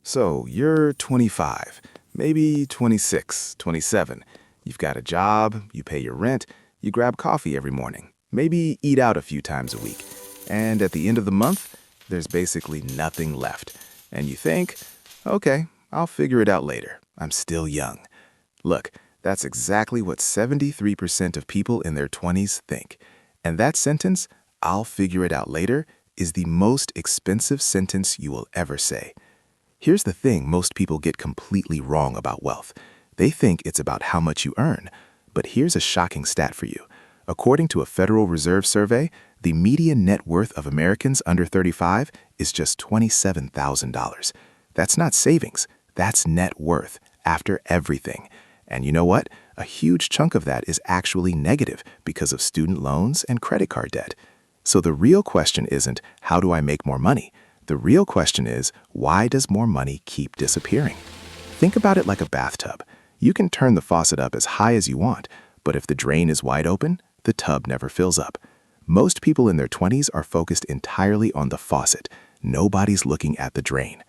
So you're 25, maybe 26, 27. You've got a job, you pay your rent, you grab coffee every morning, maybe eat out a few times a week. And at the end of the month, there's basically nothing left. And you think, okay, I'll figure it out later. I'm still young. Look, that's exactly what 73% of people in their 20s think. And that sentence, I'll figure it out later, is the most expensive sentence you will ever say. Here's the thing most people get completely wrong about wealth. They think it's about how much you earn. But here's a shocking stat for you. According to a Federal Reserve survey, the median net worth of Americans under 35 is just $27,000. That's not savings, that's net worth, after everything. And you know what? A huge chunk of that is actually negative because of student loans and credit card debt. So the real question isn't, how do I make more money? The real question is, why does more money keep disappearing? Think about it like a bathtub. You can turn the faucet up as high as you want, but if the drain is wide open, the tub never fills up. Most people in their 20s are focused entirely on the faucet. Nobody's looking at the drain.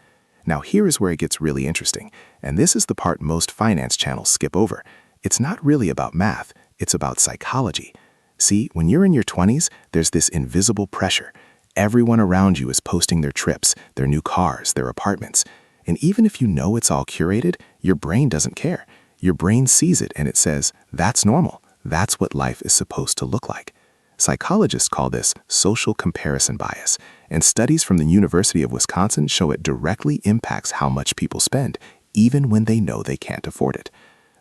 Now here is where it gets really interesting, and this is the part most finance channels skip over. It's not really about math, it's about psychology. See, when you're in your 20s, there's this invisible pressure. Everyone around you is posting their trips, their new cars, their apartments. And even if you know it's all curated, your brain doesn't care. Your brain sees it and it says, that's normal. That's what life is supposed to look like. Psychologists call this social comparison bias, and studies from the University of Wisconsin show it directly impacts how much people spend, even when they know they can't afford it.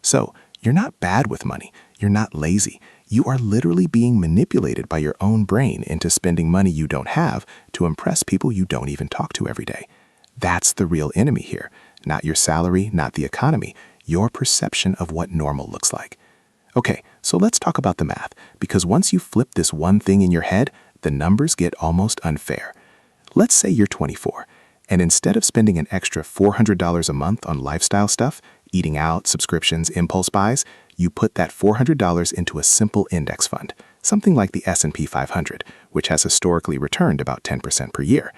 So, you're not bad with money. You're not lazy. You are literally being manipulated by your own brain into spending money you don't have to impress people you don't even talk to every day. That's the real enemy here. Not your salary, not the economy, your perception of what normal looks like. Okay, so let's talk about the math, because once you flip this one thing in your head, the numbers get almost unfair. Let's say you're 24, and instead of spending an extra $400 a month on lifestyle stuff, eating out, subscriptions, impulse buys, you put that $400 into a simple index fund, something like the S&P 500, which has historically returned about 10% per year.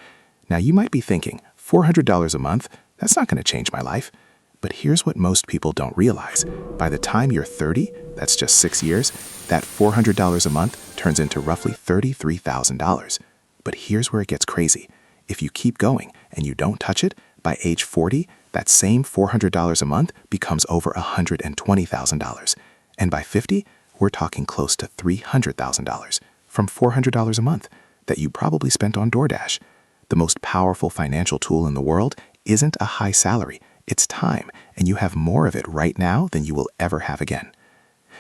Now you might be thinking, $400 a month, that's not going to change my life. But here's what most people don't realize. By the time you're 30, that's just 6 years, that $400 a month turns into roughly $33,000. But here's where it gets crazy. If you keep going and you don't touch it, by age 40, that same $400 a month becomes over $120,000. And by 50, we're talking close to $300,000 from $400 a month that you probably spent on DoorDash. The most powerful financial tool in the world isn't a high salary. It's time, and you have more of it right now than you will ever have again.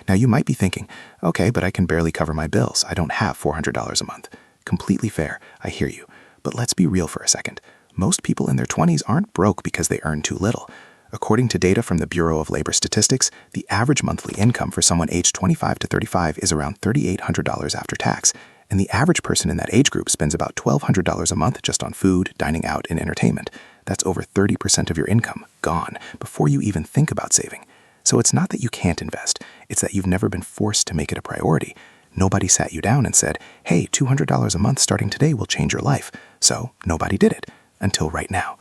Now you might be thinking, okay, but I can barely cover my bills. I don't have $400 a month. Completely fair, I hear you. But let's be real for a second. Most people in their 20s aren't broke because they earn too little. According to data from the Bureau of Labor Statistics, the average monthly income for someone aged 25 to 35 is around $3,800 after tax, and the average person in that age group spends about $1,200 a month just on food, dining out, and entertainment. That's over 30% of your income gone before you even think about saving. So it's not that you can't invest, it's that you've never been forced to make it a priority. Nobody sat you down and said, hey, $200 a month starting today will change your life. So nobody did it, until right now.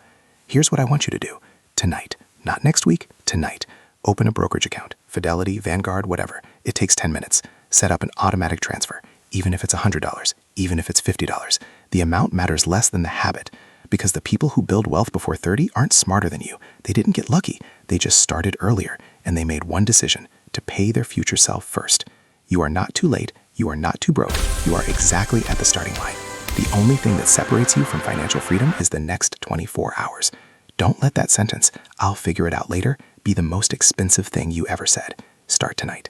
Here's what I want you to do. Tonight, not next week, tonight. Open a brokerage account, Fidelity, Vanguard, whatever. It takes 10 minutes. Set up an automatic transfer, even if it's $100, even if it's $50. The amount matters less than the habit. Because the people who build wealth before 30 aren't smarter than you. They didn't get lucky. They just started earlier, and they made one decision, to pay their future self first. You are not too late. You are not too broke. You are exactly at the starting line. The only thing that separates you from financial freedom is the next 24 hours. Don't let that sentence, I'll figure it out later, be the most expensive thing you ever said. Start tonight.